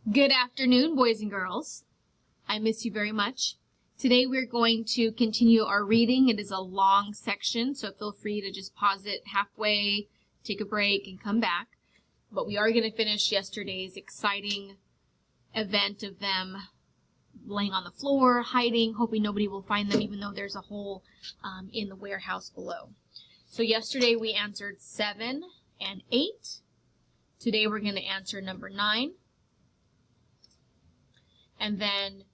Good afternoon, boys and girls. I miss you very much. Today we're going to continue our reading. It is a long section, so feel free to just pause it halfway, take a break, and come back. But we are going to finish yesterday's exciting event of them laying on the floor, hiding, hoping nobody will find them, even though there's a hole in the warehouse below. So yesterday we answered 7 and 8. Today we're going to answer number 9. And then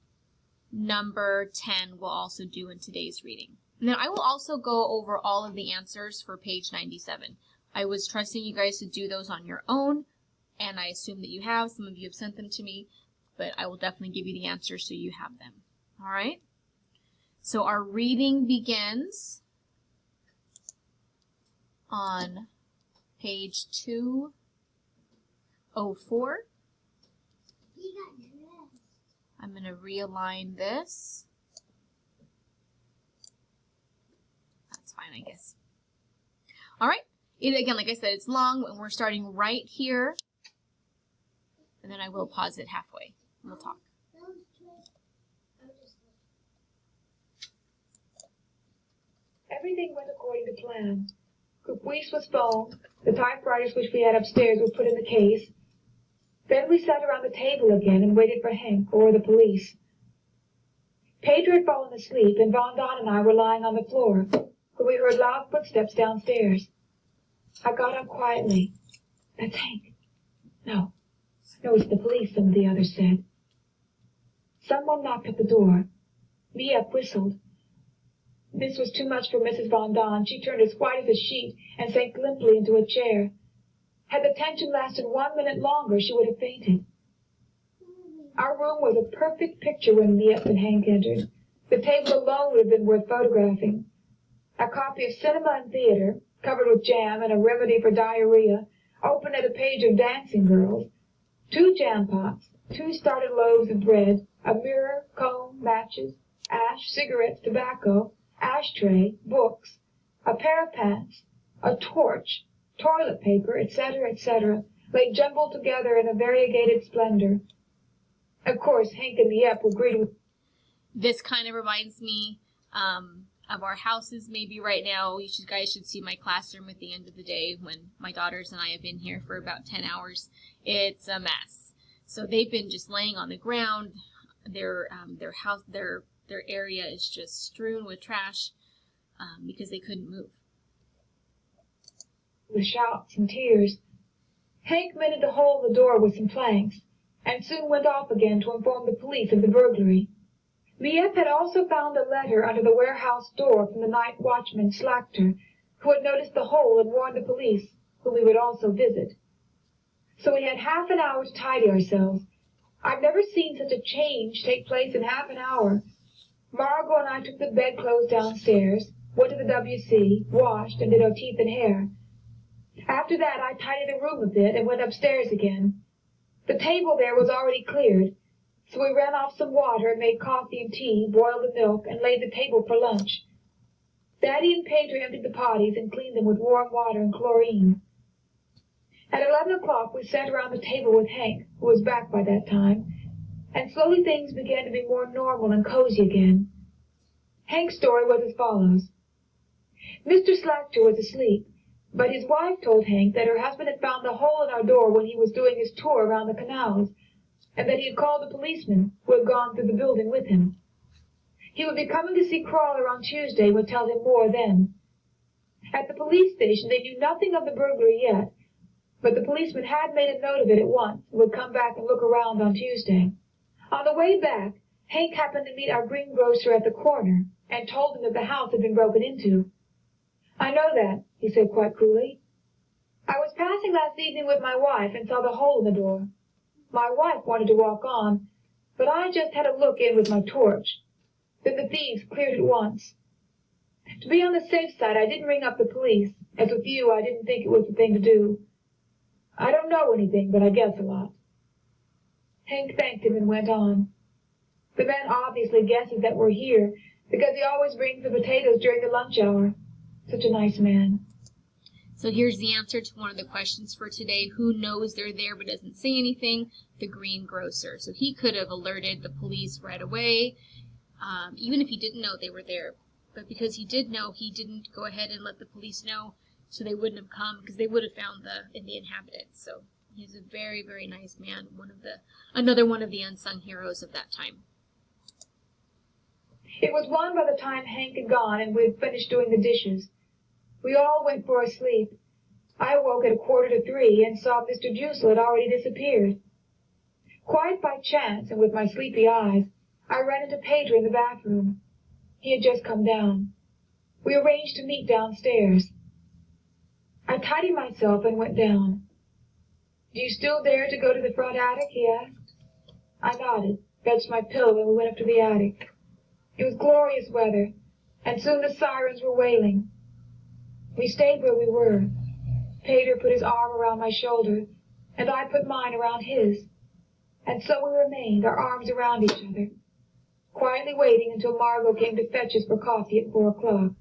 number 10 we'll also do in today's reading. And then I will also go over all of the answers for page 97. I was trusting you guys to do those on your own, and I assume that you have. Some of you have sent them to me, but I will definitely give you the answers so you have them. All right? So our reading begins on page 204. I'm going to realign this. That's fine, I guess. All right. Again, like I said, it's long, and we're starting right here. And then I will pause it halfway. We'll talk. Everything went according to plan. Caprice was phoned. The typewriters which we had upstairs were put in the case. Then we sat around the table again and waited for Hank or the police. Pedro had fallen asleep, and Von Don and I were lying on the floor, when we heard loud footsteps downstairs. I got up quietly. That's Hank. No, it's the police, some of the others said. Someone knocked at the door. Mia whistled. This was too much for Mrs. Von Don. She turned as white as a sheet and sank limply into a chair. Had the tension lasted 1 minute longer, she would have fainted. Our room was a perfect picture when Miep and Hank entered. The table alone would have been worth photographing. A copy of Cinema and Theater, covered with jam and a remedy for diarrhea, opened at a page of Dancing Girls. 2 jam pots, 2 started loaves of bread, a mirror, comb, matches, ash, cigarettes, tobacco, ashtray, books, a pair of pants, a torch, toilet paper, etc., lay jumbled together in a variegated splendor. Of course, Hank and Miep were greeted with... This kind of reminds me of our houses maybe right now. You guys should see my classroom at the end of the day when my daughters and I have been here for about 10 hours. It's a mess. So they've been just laying on the ground. Their area is just strewn with trash because they couldn't move. With shouts and tears. Hank mended the hole in the door with some planks, and soon went off again to inform the police of the burglary. Miep had also found a letter under the warehouse door from the night watchman, Slachter, who had noticed the hole and warned the police, whom we would also visit. So we had half an hour to tidy ourselves. I've never seen such a change take place in half an hour. Margot and I took the bedclothes downstairs, went to the WC, washed, and did our teeth and hair. After that, I tidied the room a bit and went upstairs again. The table there was already cleared, so we ran off some water and made coffee and tea, boiled the milk, and laid the table for lunch. Daddy and Pedro emptied the potties and cleaned them with warm water and chlorine. At 11 o'clock, we sat around the table with Hank, who was back by that time, and slowly things began to be more normal and cozy again. Hank's story was as follows. Mr. Slachter was asleep, but his wife told Hank that her husband had found the hole in our door when he was doing his tour around the canals, and that he had called the policeman who had gone through the building with him. He would be coming to see Crawler on Tuesday and would tell him more then. At the police station they knew nothing of the burglary yet, but the policeman had made a note of it at once and would come back and look around on Tuesday. On the way back, Hank happened to meet our greengrocer at the corner and told him that the house had been broken into. I know that, he said quite coolly. I was passing last evening with my wife and saw the hole in the door. My wife wanted to walk on, but I just had a look in with my torch. Then the thieves cleared at once. To be on the safe side, I didn't ring up the police. As with you, I didn't think it was the thing to do. I don't know anything, but I guess a lot. Hank thanked him and went on. The man obviously guesses that we're here, because he always brings the potatoes during the lunch hour. Such a nice man. So here's the answer to one of the questions for today. Who knows they're there but doesn't say anything? The greengrocer. So he could have alerted the police right away, even if he didn't know they were there. But because he did know, he didn't go ahead and let the police know, so they wouldn't have come, because they would have found the inhabitants. So he's a very, very nice man. Another one of the unsung heroes of that time. It was 1 by the time Hank had gone and we had finished doing the dishes. We all went for a sleep. I awoke at 2:45 and saw Mr. Juicel had already disappeared. Quite by chance, and with my sleepy eyes, I ran into Pedro in the bathroom. He had just come down. We arranged to meet downstairs. I tidied myself and went down. "Do you still dare to go to the front attic?" he asked. I nodded, fetched my pillow, and we went up to the attic. It was glorious weather, and soon the sirens were wailing. We stayed where we were. Pedro put his arm around my shoulder, and I put mine around his. And so we remained, our arms around each other, quietly waiting until Margot came to fetch us for coffee at 4 o'clock.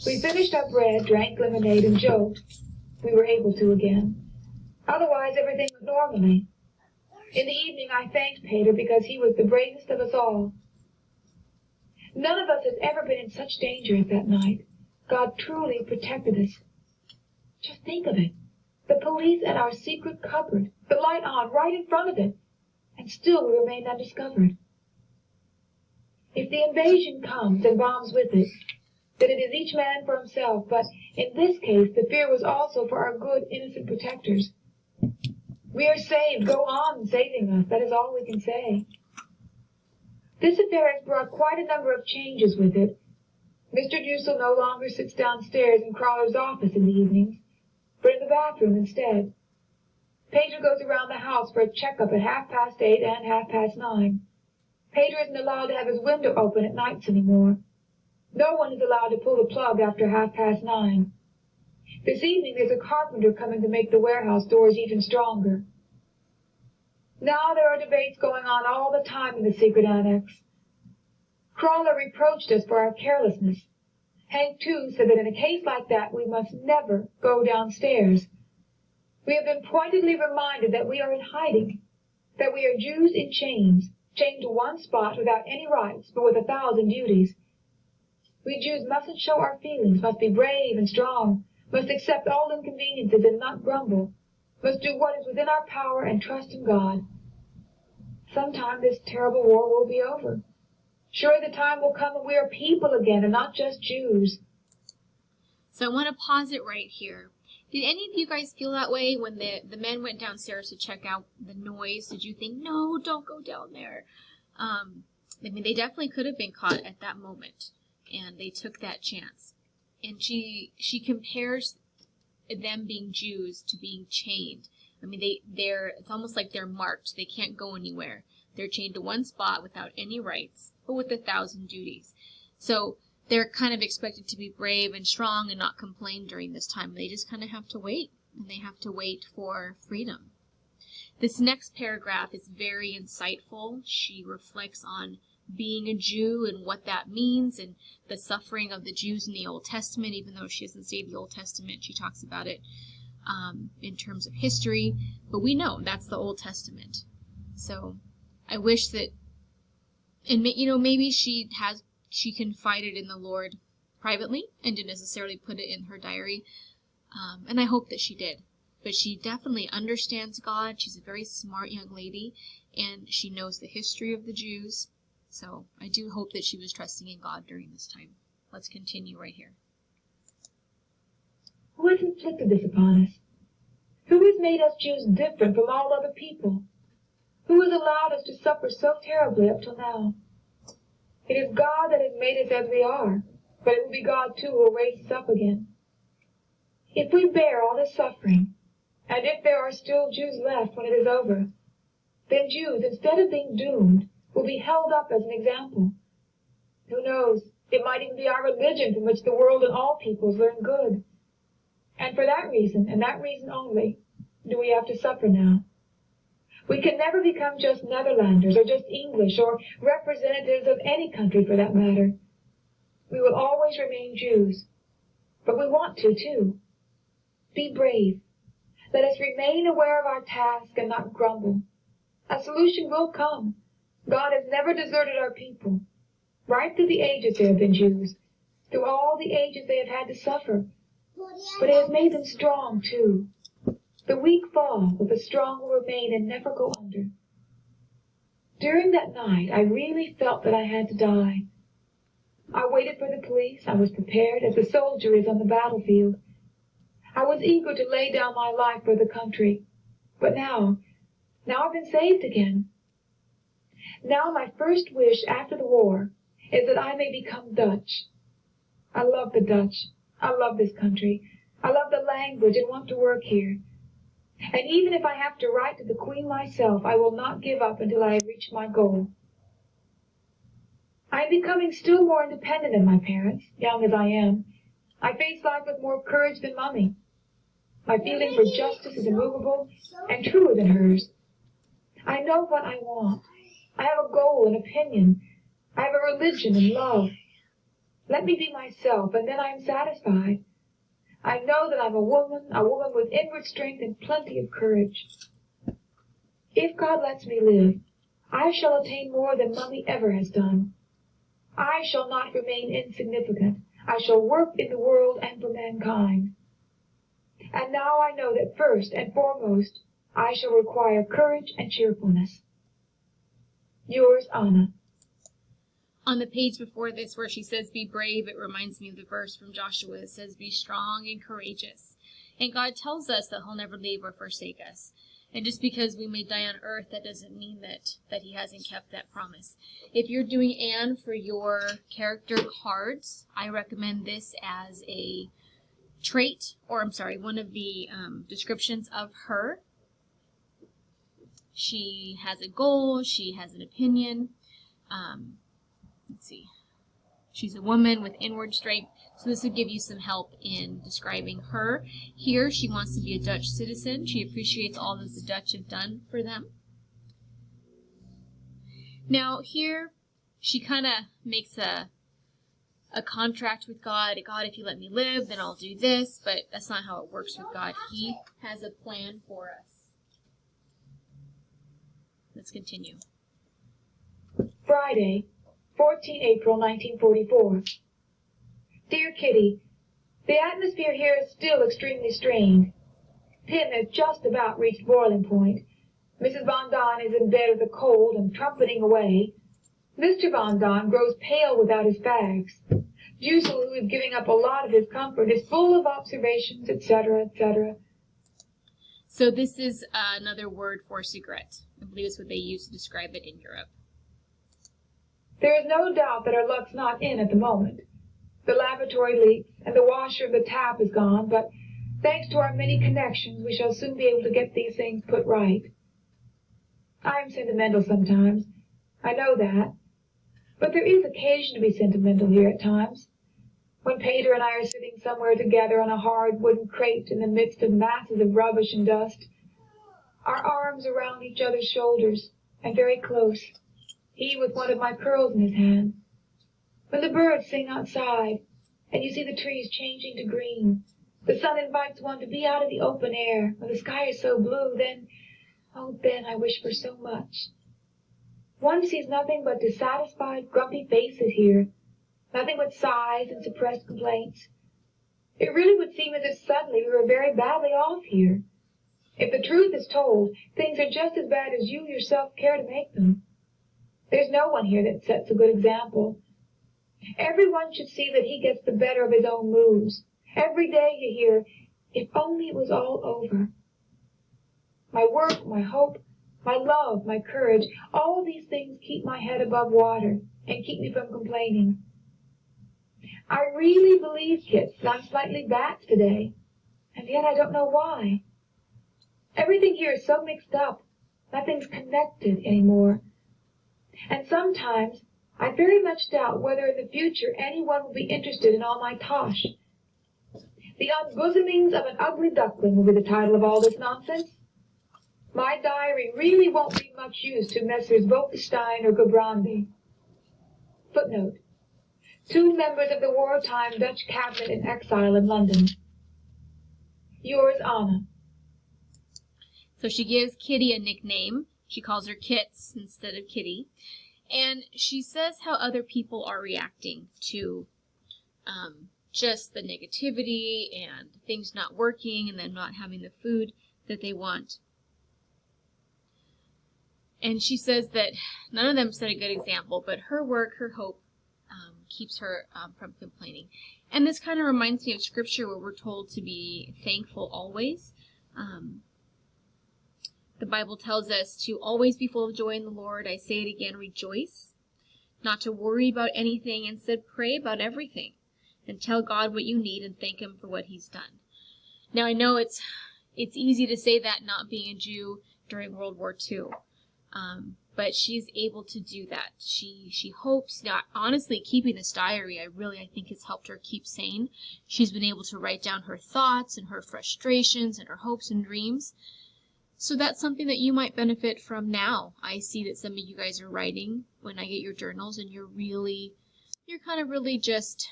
We finished our bread, drank lemonade, and joked. We were able to again. Otherwise, everything went normally. In the evening, I thanked Pedro because he was the bravest of us all. None of us has ever been in such danger as that night. God truly protected us. Just think of it. The police at our secret cupboard, the light on right in front of it, and still we remained undiscovered. If the invasion comes and bombs with it, then it is each man for himself, but in this case the fear was also for our good, innocent protectors. We are saved. Go on saving us. That is all we can say. This affair has brought quite a number of changes with it. Mr. Juicel no longer sits downstairs in Crawler's office in the evenings, but in the bathroom instead. Pedro goes around the house for a checkup at 8:30 and 9:30. Pedro isn't allowed to have his window open at nights anymore. No one is allowed to pull the plug after 9:30. This evening there's a carpenter coming to make the warehouse doors even stronger. Now there are debates going on all the time in the secret annex. Crawler reproached us for our carelessness. Hank, too, said that in a case like that we must never go downstairs. We have been pointedly reminded that we are in hiding, that we are Jews in chains, chained to one spot without any rights, but with 1,000 duties. We Jews mustn't show our feelings, must be brave and strong, must accept all inconveniences and not grumble, must do what is within our power and trust in God. Sometime this terrible war will be over. Surely the time will come when we are people again and not just Jews. So I want to pause it right here. Did any of you guys feel that way when the men went downstairs to check out the noise? Did you think, no, don't go down there? They definitely could have been caught at that moment, and they took that chance. And she compares them being Jews to being chained. It's almost like they're marked. They can't go anywhere. They're chained to one spot without any rights, but with 1,000 duties. So they're kind of expected to be brave and strong and not complain during this time. They just kind of have to wait, and they have to wait for freedom. This next paragraph is very insightful. She reflects on being a Jew and what that means and the suffering of the Jews in the Old Testament. Even though she doesn't say the Old Testament, she talks about it in terms of history. But we know that's the Old Testament. So I wish that, and maybe she confided in the Lord privately and didn't necessarily put it in her diary. And I hope that she did. But she definitely understands God. She's a very smart young lady, and she knows the history of the Jews. So I do hope that she was trusting in God during this time. Let's continue right here. Who has inflicted this upon us? Who has made us Jews different from all other people? Who has allowed us to suffer so terribly up till now? It is God that has made us as we are, but it will be God, too, who will raise us up again. If we bear all this suffering, and if there are still Jews left when it is over, then Jews, instead of being doomed, will be held up as an example. Who knows, it might even be our religion from which the world and all peoples learn good. And for that reason, and that reason only, do we have to suffer now. We can never become just Netherlanders or just English or representatives of any country for that matter. We will always remain Jews. But we want to, too. Be brave. Let us remain aware of our task and not grumble. A solution will come. God has never deserted our people. Right through the ages there have been Jews. Through all the ages they have had to suffer. But it has made them strong, too. The weak fall, but the strong will remain and never go under. During that night, I really felt that I had to die. I waited for the police. I was prepared, as a soldier is on the battlefield. I was eager to lay down my life for the country. But now I've been saved again. Now my first wish after the war is that I may become Dutch. I love the Dutch. I love this country. I love the language and want to work here. And even if I have to write to the Queen myself, I will not give up until I have reached my goal. I am becoming still more independent than my parents, young as I am. I face life with more courage than Mummy. My feeling for justice is immovable and truer than hers. I know what I want. I have a goal, an opinion. I have a religion and love. Let me be myself, and then I am satisfied. I know that I'm a woman with inward strength and plenty of courage. If God lets me live, I shall attain more than Mummy ever has done. I shall not remain insignificant. I shall work in the world and for mankind. And now I know that first and foremost, I shall require courage and cheerfulness. Yours, Anna. On the page before this where she says, be brave, it reminds me of the verse from Joshua that says, be strong and courageous. And God tells us that he'll never leave or forsake us. And just because we may die on earth, that doesn't mean that he hasn't kept that promise. If you're doing Anne for your character cards, I recommend this as a trait, one of the descriptions of her. She has a goal, she has an opinion. Let's see. She's a woman with inward strength, so this would give you some help in describing her. Here, she wants to be a Dutch citizen. She appreciates all that the Dutch have done for them. Now, here, she kind of makes a contract with God. God, if you let me live, then I'll do this, but that's not how it works with God. He has a plan for us. Let's continue. Friday, 14 April 1944. Dear Kitty, the atmosphere here is still extremely strained. Pim has just about reached boiling point. Mrs. Von Don is in bed with a cold and trumpeting away. Mr. Von Don grows pale without his fags. Jusel, who is giving up a lot of his comfort, is full of observations, etc., etc. So this is another word for cigarette. I believe it's what they use to describe it in Europe. There is no doubt that our luck's not in at the moment. The lavatory leaks, and the washer of the tap is gone, but thanks to our many connections, we shall soon be able to get these things put right. I am sentimental sometimes. I know that. But there is occasion to be sentimental here at times. When Pater and I are sitting somewhere together on a hard wooden crate in the midst of masses of rubbish and dust, our arms around each other's shoulders, and very close, he with one of my pearls in his hand. When the birds sing outside, and you see the trees changing to green, the sun invites one to be out in the open air, when the sky is so blue, then I wish for so much. One sees nothing but dissatisfied, grumpy faces here, nothing but sighs and suppressed complaints. It really would seem as if suddenly we were very badly off here. If the truth is told, things are just as bad as you yourself care to make them. There's no one here that sets a good example. Everyone should see that he gets the better of his own moods. Every day you hear, if only it was all over. My work, my hope, my love, my courage, all these things keep my head above water and keep me from complaining. I really believe, Kit, that I'm slightly back today, and yet I don't know why. Everything here is so mixed up. Nothing's connected anymore. And sometimes I very much doubt whether in the future anyone will be interested in all my tosh. The Unbosomings of an Ugly Duckling will be the title of all this nonsense. My diary really won't be much use to Messrs. Wolkenstein or Gebrandi. Footnote. 2 members of the wartime Dutch cabinet in exile in London. Yours, Anna. So she gives Kitty a nickname. She calls her Kits instead of Kitty. And she says how other people are reacting to just the negativity and things not working and them not having the food that they want. And she says that none of them set a good example, but her work, her hope, keeps her from complaining. And this kind of reminds me of Scripture where we're told to be thankful always. The Bible tells us to always be full of joy in the Lord. I say it again, rejoice. Not to worry about anything, instead pray about everything. And tell God what you need and thank Him for what He's done. Now I know it's easy to say that not being a Jew during World War II. But she's able to do that. She hopes, now honestly, keeping this diary, I think has helped her keep sane. She's been able to write down her thoughts and her frustrations and her hopes and dreams. So that's something that you might benefit from now. I see that some of you guys are writing when I get your journals, and you're kind of really just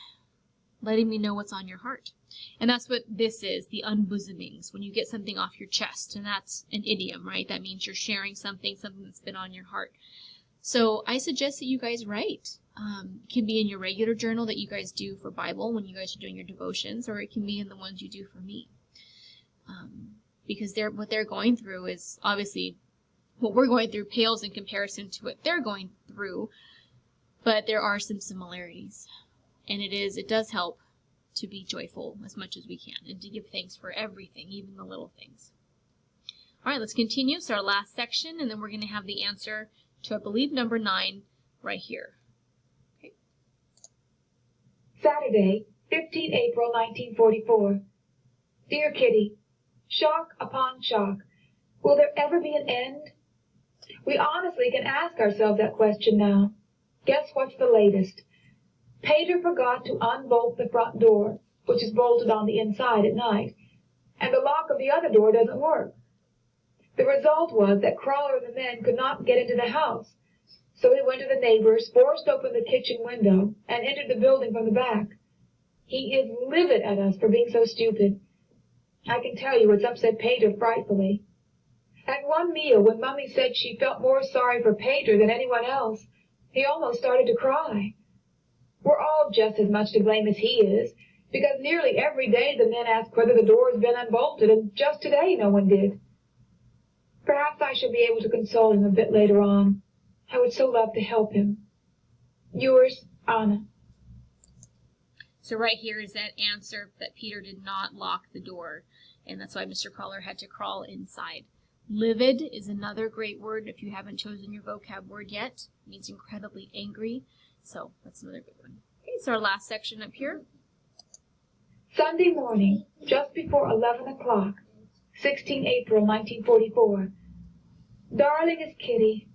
letting me know what's on your heart. And that's what this is, the unbosomings, when you get something off your chest. And that's an idiom, right? That means you're sharing something that's been on your heart. So I suggest that you guys write. It can be in your regular journal that you guys do for Bible when you guys are doing your devotions, or it can be in the ones you do for me. Because what they're going through is obviously what we're going through pales in comparison to what they're going through, but there are some similarities. And it does help to be joyful as much as we can and to give thanks for everything, even the little things. All right, let's continue. So our last section, and then we're going to have the answer to, I believe, number 9 right here. Okay. Saturday, 15 April 1944. Dear Kitty, shock upon shock. Will there ever be an end? We honestly can ask ourselves that question now. Guess what's the latest? Pater forgot to unbolt the front door, which is bolted on the inside at night, and the lock of the other door doesn't work. The result was that Crawler and the men could not get into the house, so he went to the neighbors, forced open the kitchen window, and entered the building from the back. He is livid at us for being so stupid. I can tell you it's upset Pater frightfully. At one meal, when Mummy said she felt more sorry for Pater than anyone else, he almost started to cry. We're all just as much to blame as he is, because nearly every day the men ask whether the door has been unbolted, and just today no one did. Perhaps I shall be able to console him a bit later on. I would so love to help him. Yours, Anna. So right here is that answer that Peter did not lock the door, and that's why Mr. Crawler had to crawl inside. Livid is another great word if you haven't chosen your vocab word yet. It means incredibly angry. So that's another good one. Okay, so our last section up here. Sunday morning, just before 11 o'clock, 16 April 1944. Darlingest Kitty,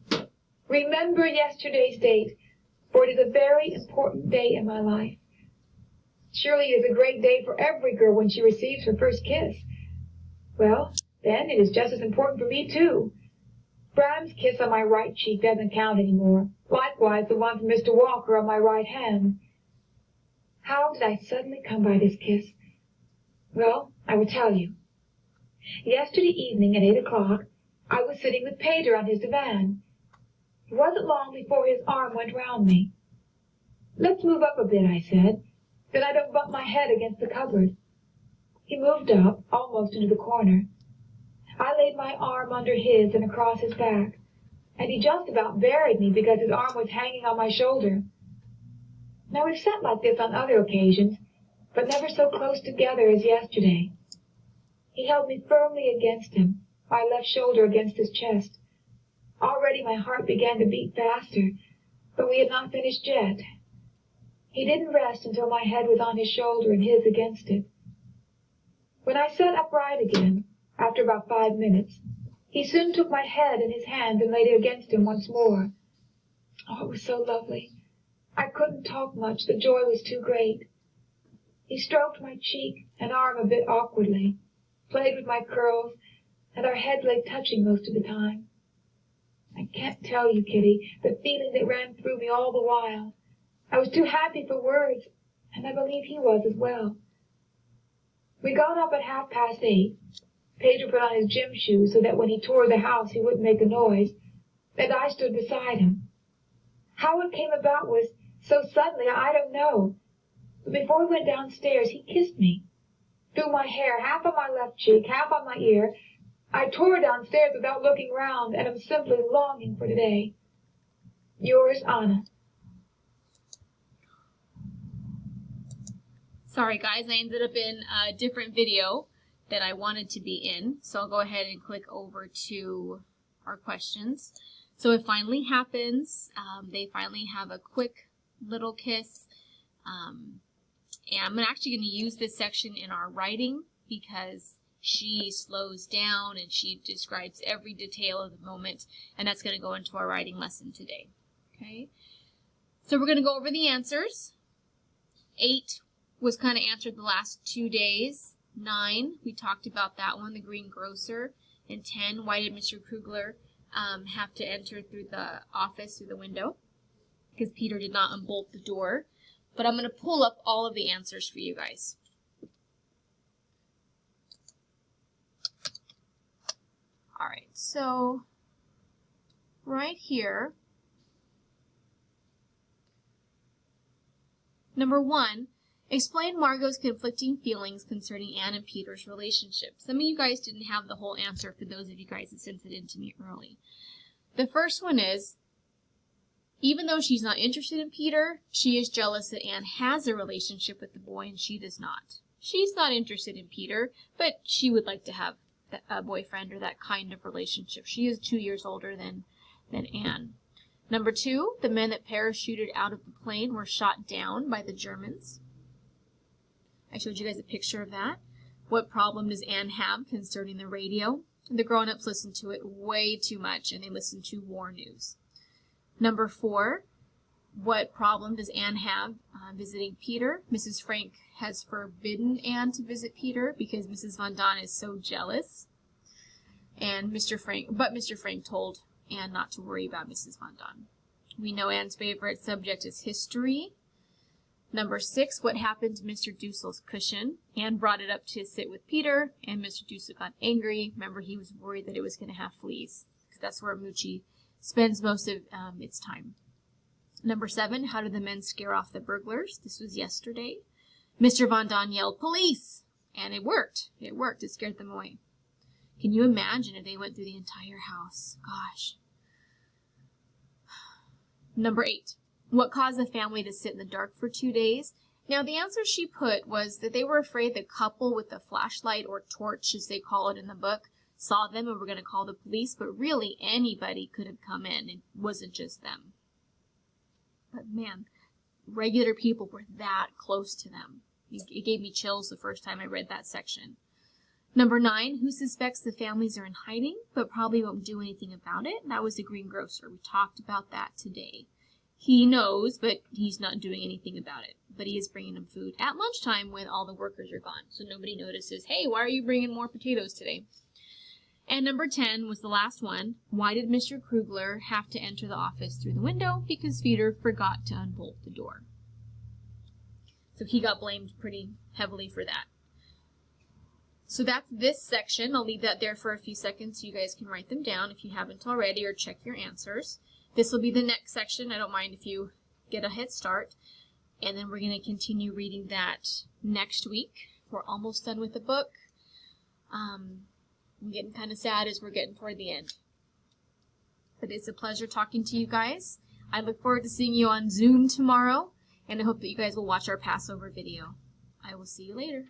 remember yesterday's date, for it is a very important day in my life. Surely it is a great day for every girl when she receives her first kiss. Well, then it is just as important for me, too. Bram's kiss on my right cheek doesn't count anymore. Likewise, the one from Mr. Walker on my right hand. How did I suddenly come by this kiss? Well, I will tell you. Yesterday evening at 8 o'clock, I was sitting with Pater on his divan. It wasn't long before his arm went round me. Let's move up a bit, I said, then I don't bump my head against the cupboard. He moved up, almost into the corner. I laid my arm under his and across his back, and he just about buried me because his arm was hanging on my shoulder. Now, we've sat like this on other occasions, but never so close together as yesterday. He held me firmly against him, my left shoulder against his chest. Already my heart began to beat faster, but we had not finished yet. He didn't rest until my head was on his shoulder and his against it. When I sat upright again, after about 5 minutes, he soon took my head in his hands and laid it against him once more. Oh, it was so lovely. I couldn't talk much, the joy was too great. He stroked my cheek and arm a bit awkwardly, played with my curls, and our heads lay touching most of the time. I can't tell you, Kitty, the feeling that ran through me all the while. I was too happy for words, and I believe he was as well. We got up at 8:30. Pedro put on his gym shoes so that when he toured the house he wouldn't make a noise, and I stood beside him. How it came about was so suddenly, I don't know. But before we went downstairs, he kissed me. Through my hair, half on my left cheek, half on my ear. I tore downstairs without looking round, and am simply longing for today. Yours, Anna. Sorry guys, I ended up in a different video that I wanted to be in, so I'll go ahead and click over to our questions. So it finally happens. They finally have a quick little kiss. And I'm actually going to use this section in our writing because she slows down and she describes every detail of the moment, and that's going to go into our writing lesson today. Okay, so we're going to go over the answers. 8 was kind of answered the last 2 days. 9, we talked about that one, the greengrocer. And 10, why did Mr. Krugler have to enter through the office through the window? Because Peter did not unbolt the door. But I'm going to pull up all of the answers for you guys. All right, so right here, number 1, explain Margot's conflicting feelings concerning Anne and Peter's relationship. Some of you guys didn't have the whole answer for those of you guys that sent it in to me early. The first one is, even though she's not interested in Peter, she is jealous that Anne has a relationship with the boy and she does not. She's not interested in Peter, but she would like to have a boyfriend or that kind of relationship. She is 2 years older than Anne. Number 2, the men that parachuted out of the plane were shot down by the Germans. I showed you guys a picture of that. What problem does Anne have concerning the radio? The grown-ups listen to it way too much, and they listen to war news. Number 4, what problem does Anne have visiting Peter? Mrs. Frank has forbidden Anne to visit Peter because Mrs. Von Don is so jealous. And Mr. Frank told Anne not to worry about Mrs. Von Don. We know Anne's favorite subject is history. Number 6, what happened to Mr. Dussel's cushion? Anne brought it up to sit with Peter, and Mr. Dussel got angry. Remember, he was worried that it was going to have fleas, because that's where Moochie spends most of its time. Number 7, how did the men scare off the burglars? This was yesterday. Mr. Von Don yelled, "Police!" And it worked. It worked. It scared them away. Can you imagine if they went through the entire house? Gosh. Number 8, what caused the family to sit in the dark for 2 days? Now, the answer she put was that they were afraid the couple with the flashlight, or torch as they call it in the book, saw them and were going to call the police, but really anybody could have come in. It wasn't just them. But man, regular people were that close to them. It gave me chills the first time I read that section. Number 9, who suspects the families are in hiding, but probably won't do anything about it? That was the greengrocer. We talked about that today. He knows, but he's not doing anything about it. But he is bringing them food at lunchtime when all the workers are gone. So nobody notices, hey, why are you bringing more potatoes today? And number 10 was the last one. Why did Mr. Krugler have to enter the office through the window? Because Peter forgot to unbolt the door. So he got blamed pretty heavily for that. So that's this section. I'll leave that there for a few seconds so you guys can write them down if you haven't already, or check your answers. This will be the next section. I don't mind if you get a head start. And then we're going to continue reading that next week. We're almost done with the book. I'm getting kind of sad as we're getting toward the end. But it's a pleasure talking to you guys. I look forward to seeing you on Zoom tomorrow. And I hope that you guys will watch our Passover video. I will see you later.